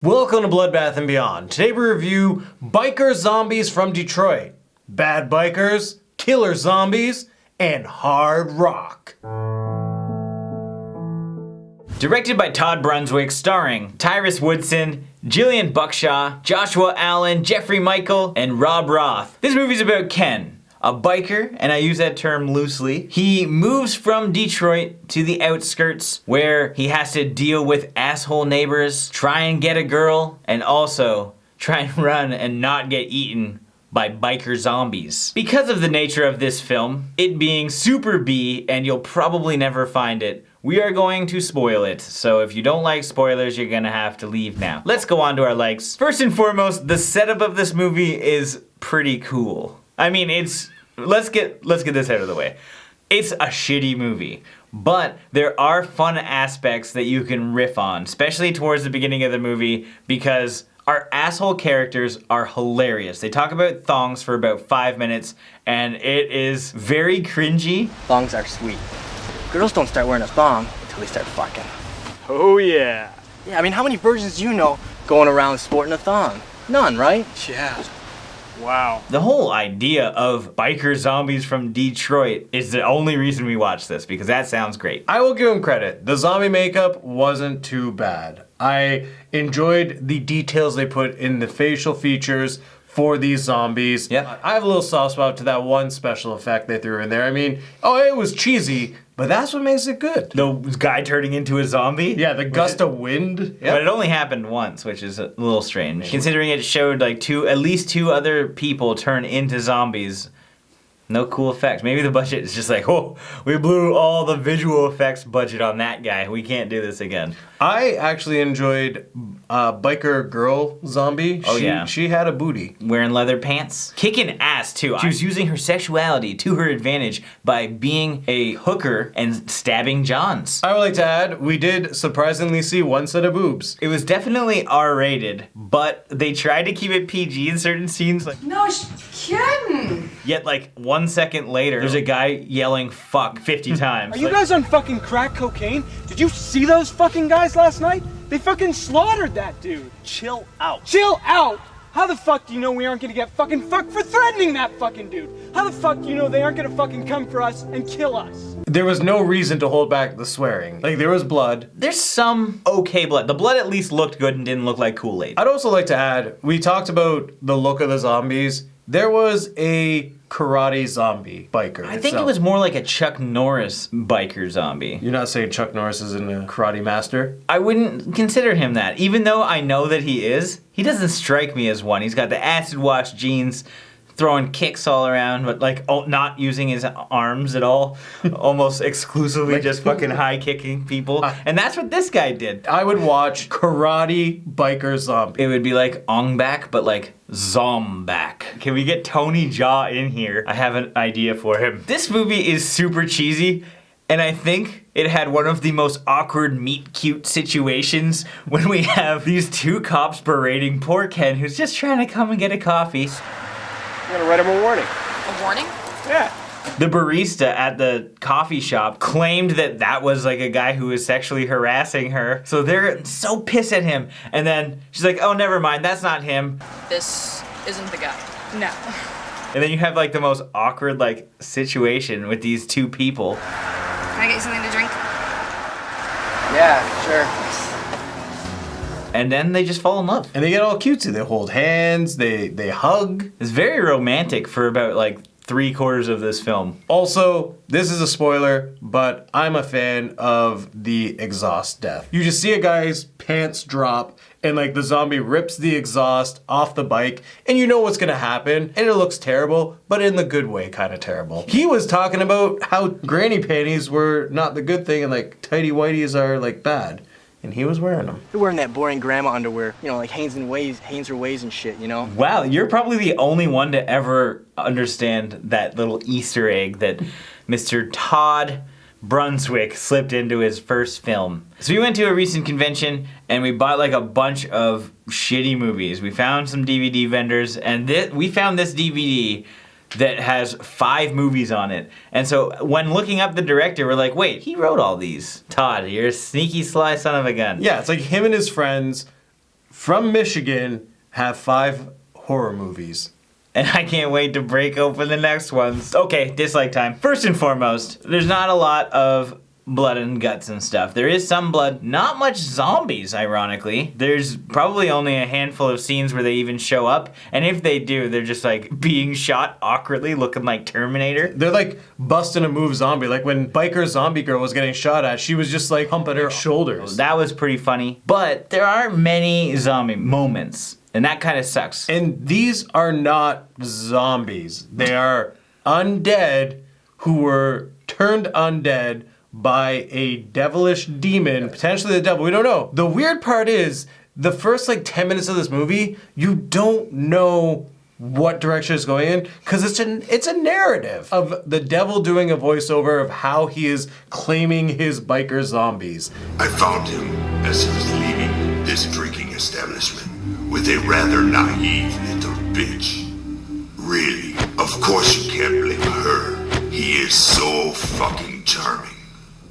Welcome to Bloodbath and Beyond. Today we review Biker Zombies from Detroit, Bad Bikers, Killer Zombies, and Hard Rock. Directed by Todd Brunswick, starring Tyrus Woodson, Jillian Buckshaw, Joshua Allan, Jeffrey Michael, and Rob Roth. This movie's about Ken, a biker, and I use that term loosely. He moves from Detroit to the outskirts where he has to deal with asshole neighbors, try and get a girl, and also try and run and not get eaten by biker zombies. Because of the nature of this film, it being super B and you'll probably never find it, we are going to spoil it. So if you don't like spoilers, you're gonna have to leave now. Let's go on to our likes. First and foremost, the setup of this movie is pretty cool. I mean, let's get this out of the way. It's a shitty movie, but there are fun aspects that you can riff on, especially towards the beginning of the movie, because our asshole characters are hilarious. They talk about thongs for about 5 minutes, and it is very cringy. Thongs are sweet. Girls don't start wearing a thong until they start fucking. Oh yeah. Yeah, I mean, how many virgins do you know going around sporting a thong? None, right? Yeah. Wow. The whole idea of biker zombies from Detroit is the only reason we watch this, because that sounds great. I will give him credit. The zombie makeup wasn't too bad. I enjoyed the details they put in the facial features for these zombies. Yeah. I have a little soft spot to that one special effect they threw in there. I mean, it was cheesy, but that's what makes it good. The guy turning into a zombie? Yeah, the gust of wind. Yep. But it only happened once, which is a little strange. Considering it showed like at least two other people turn into zombies. No cool effects. Maybe the budget is just like, oh, we blew all the visual effects budget on that guy. We can't do this again. I actually enjoyed biker girl zombie. Oh, yeah. She had a booty. Wearing leather pants. Kicking ass, too. She was using her sexuality to her advantage by being a hooker and stabbing Johns. I would like to add, we did surprisingly see one set of boobs. It was definitely R-rated, but they tried to keep it PG in certain scenes. Like, No, kidding. yet, like, 1 second later, there's a guy yelling fuck 50 times. Are you guys on fucking crack cocaine? Did you see those fucking guys last night? They fucking slaughtered that dude. Chill out. Chill out? How the fuck do you know we aren't gonna get fucking fucked for threatening that fucking dude? How the fuck do you know they aren't gonna fucking come for us and kill us? There was no reason to hold back the swearing. Like, there was blood. There's some okay blood. The blood at least looked good and didn't look like Kool-Aid. I'd also like to add, we talked about the look of the zombies. There was a karate zombie biker. I think it was more like a Chuck Norris biker zombie. You're not saying Chuck Norris isn't a karate master? I wouldn't consider him that. Even though I know that he is, he doesn't strike me as one. He's got the acid wash jeans, throwing kicks all around, but like not using his arms at all. Almost exclusively just fucking high kicking people. And that's what this guy did. I would watch karate biker zombie. It would be like Ong Bak, but like Zombak. Can we get Tony Jaa in here? I have an idea for him. This movie is super cheesy, and I think it had one of the most awkward meet-cute situations when we have these two cops berating poor Ken, who's just trying to come and get a coffee. I'm gonna write him a warning. A warning? Yeah. The barista at the coffee shop claimed that was like a guy who was sexually harassing her. So they're so pissed at him. And then she's like, oh, never mind, that's not him. This isn't the guy. No. And then you have like the most awkward like situation with these two people. Can I get you something to drink? Yeah, sure. And then they just fall in love. And they get all cutesy. They hold hands, they hug. It's very romantic for about like 3/4 of this film. Also, this is a spoiler, but I'm a fan of the exhaust death. You just see a guy's pants drop and like the zombie rips the exhaust off the bike and you know what's gonna happen and it looks terrible, but in the good way kind of terrible. He was talking about how granny panties were not the good thing and like tighty whities are like bad. And he was wearing them. You're wearing that boring grandma underwear, you know, like Hanes or Ways and shit, you know? Wow, you're probably the only one to ever understand that little Easter egg that Mr. Todd Brunswick slipped into his first film. So we went to a recent convention and we bought like a bunch of shitty movies. We found some DVD vendors and we found this DVD that has 5 movies on it. And so when looking up the director, we're like, wait, he wrote all these. Todd, you're a sneaky sly son of a gun. Yeah, it's like him and his friends from Michigan have 5 horror movies. And I can't wait to break open the next ones. Okay, dislike time. First and foremost, there's not a lot of blood and guts and stuff. There is some blood, not much zombies, ironically. There's probably only a handful of scenes where they even show up, and if they do, they're just like being shot awkwardly, looking like Terminator. They're like busting a move zombie. Like when biker zombie girl was getting shot at, she was just like humping her shoulders. That was pretty funny. But there aren't many zombie moments, and that kind of sucks. And these are not zombies. They are undead who were turned undead by a devilish demon, potentially the devil, we don't know. The weird part is, the first like 10 minutes of this movie, you don't know what direction it's going in, because it's a narrative of the devil doing a voiceover of how he is claiming his biker zombies. I found him as he was leaving this drinking establishment with a rather naive little bitch. Really, of course you can't blame her. He is so fucking charming.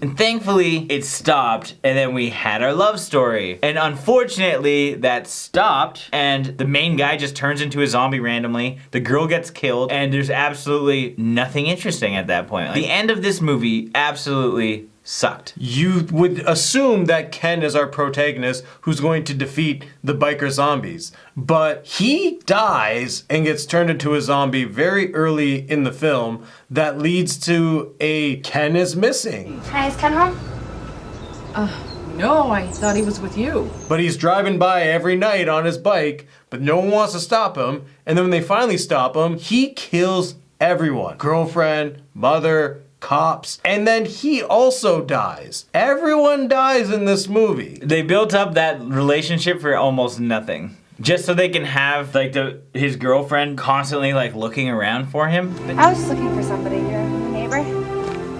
And thankfully, it stopped, and then we had our love story. And unfortunately, that stopped, and the main guy just turns into a zombie randomly, the girl gets killed, and there's absolutely nothing interesting at that point. Like, the end of this movie absolutely sucked. You would assume that Ken is our protagonist who's going to defeat the biker zombies. But he dies and gets turned into a zombie very early in the film that leads to a Ken is missing. Hi, is Ken home? No, I thought he was with you. But he's driving by every night on his bike, but no one wants to stop him. And then when they finally stop him, he kills everyone. Girlfriend, mother, cops, and then he also dies. Everyone dies in this movie. They built up that relationship for almost nothing. Just so they can have like his girlfriend constantly like looking around for him. I was just looking for somebody here. A neighbor?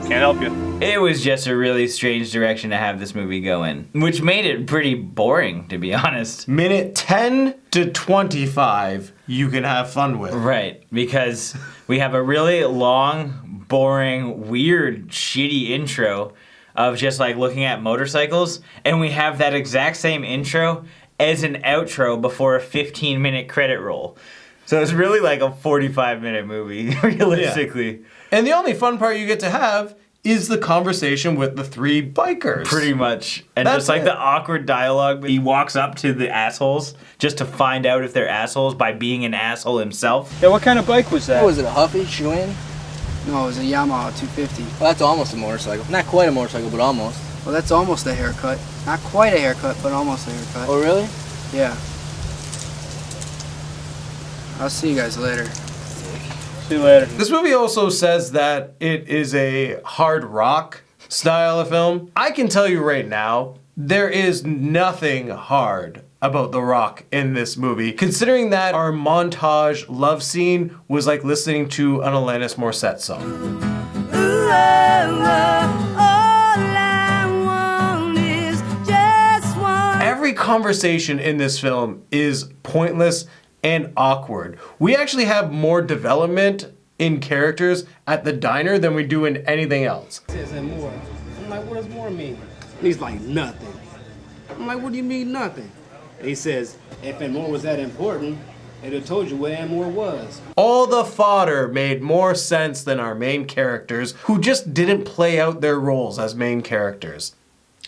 Can't help you. It was just a really strange direction to have this movie go in, which made it pretty boring, to be honest. Minute 10 to 25 you can have fun with. Right, because we have a really long, boring, weird, shitty intro of just like looking at motorcycles, and we have that exact same intro as an outro before a 15-minute credit roll. So it's really like a 45-minute movie, realistically. Yeah. And the only fun part you get to have is the conversation with the 3 bikers. Pretty much. And That's just like it. the awkward dialogue. He walks up to the assholes just to find out if they're assholes by being an asshole himself. Yeah, what kind of bike was that? What was it, a Huffy, Jillian? No, it was a Yamaha 250. Well, that's almost a motorcycle. Not quite a motorcycle, but almost. Well, that's almost a haircut. Not quite a haircut, but almost a haircut. Oh, really? Yeah. I'll see you guys later. See you later. This movie also says that it is a hard rock style of film. I can tell you right now, there is nothing hard about The Rock in this movie, considering that our montage love scene was like listening to an Alanis Morissette song. Every conversation in this film is pointless and awkward. We actually have more development in characters at the diner than we do in anything else. Says and more. I'm like, what does more mean? And he's like, nothing. I'm like, what do you mean nothing? And he says, if and more was that important, it'd have told you where and more was. All the fodder made more sense than our main characters, who just didn't play out their roles as main characters.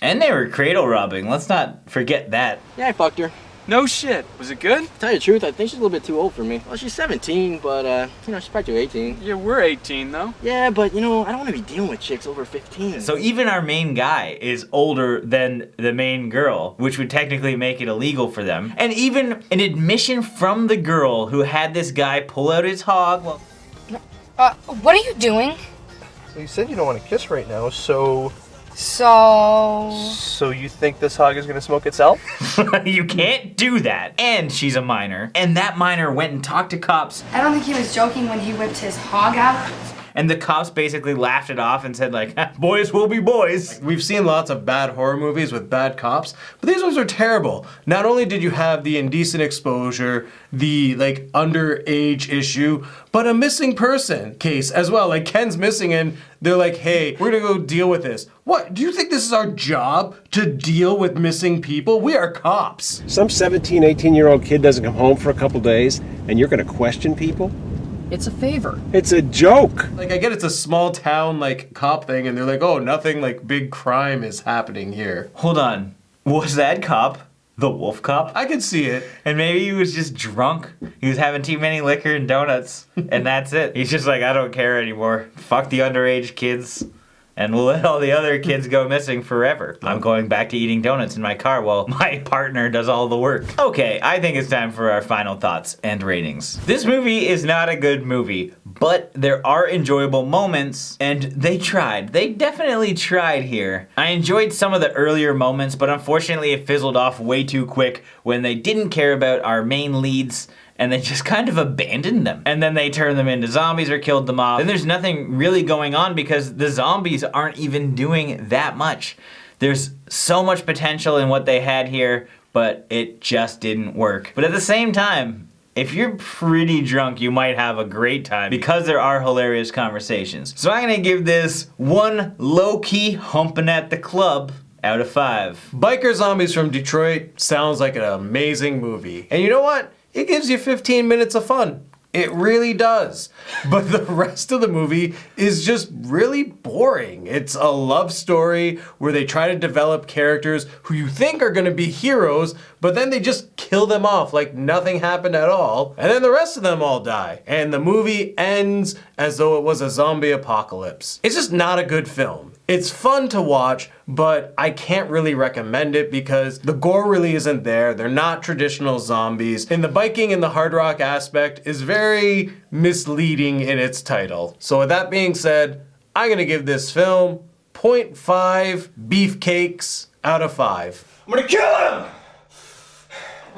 And they were cradle robbing. Let's not forget that. Yeah, I fucked her. No shit. Was it good? To tell you the truth, I think she's a little bit too old for me. Well, she's 17, but, she's probably 18. Yeah, we're 18 though. Yeah, but, I don't want to be dealing with chicks over 15. So even our main guy is older than the main girl, which would technically make it illegal for them. And even an admission from the girl who had this guy pull out his hog. Well, What are you doing? So you said you don't want to kiss right now, so So you think this hog is going to smoke itself? you can't do that. And she's a minor. And that minor went and talked to cops. I don't think he was joking when he whipped his hog out. and the cops basically laughed it off and said like, boys will be boys. We've seen lots of bad horror movies with bad cops, but these ones are terrible. Not only did you have the indecent exposure, the like underage issue, but a missing person case as well. Like Ken's missing and they're like, hey, we're gonna go deal with this. What, do you think this is our job to deal with missing people? We are cops. Some 17, 18-year-old kid doesn't come home for a couple days and you're gonna question people? It's a favor. It's a joke. Like I get it's a small town like cop thing and they're like, oh, nothing like big crime is happening here. Hold on, was that cop the wolf cop? I could see it. And maybe he was just drunk. He was having too many liquor and donuts, and that's it. He's just like, I don't care anymore. Fuck the underage kids, and we'll let all the other kids go missing forever. I'm going back to eating donuts in my car while my partner does all the work. Okay, I think it's time for our final thoughts and ratings. This movie is not a good movie, but there are enjoyable moments, and they tried. They definitely tried here. I enjoyed some of the earlier moments, but unfortunately it fizzled off way too quick when they didn't care about our main leads, and they just kind of abandoned them. And then they turned them into zombies or killed them off. Then there's nothing really going on because the zombies aren't even doing that much. There's so much potential in what they had here, but it just didn't work. But at the same time, if you're pretty drunk, you might have a great time because there are hilarious conversations. So I'm gonna give this one low-key humping at the club out of 5. Biker Zombies from Detroit sounds like an amazing movie. And you know what? It gives you 15 minutes of fun. It really does. But the rest of the movie is just really boring. It's a love story where they try to develop characters who you think are gonna be heroes, but then they just kill them off like nothing happened at all. And then the rest of them all die. And the movie ends as though it was a zombie apocalypse. It's just not a good film. It's fun to watch, but I can't really recommend it because the gore really isn't there. They're not traditional zombies. And the biking and the hard rock aspect is very misleading in its title. So with that being said, I'm gonna give this film 0.5 beefcakes out of 5. I'm gonna kill him!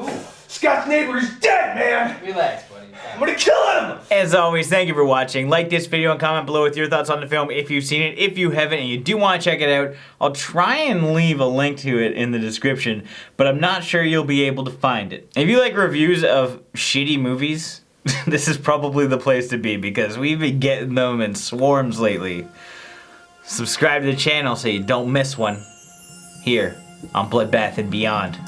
Ooh, Scott's neighbor is dead, man! Relax, buddy. I'm gonna kill him! As always, thank you for watching. Like this video and comment below with your thoughts on the film if you've seen it. If you haven't and you do want to check it out, I'll try and leave a link to it in the description, but I'm not sure you'll be able to find it. If you like reviews of shitty movies, this is probably the place to be because we've been getting them in swarms lately. Subscribe to the channel so you don't miss one here on Bloodbath and Beyond.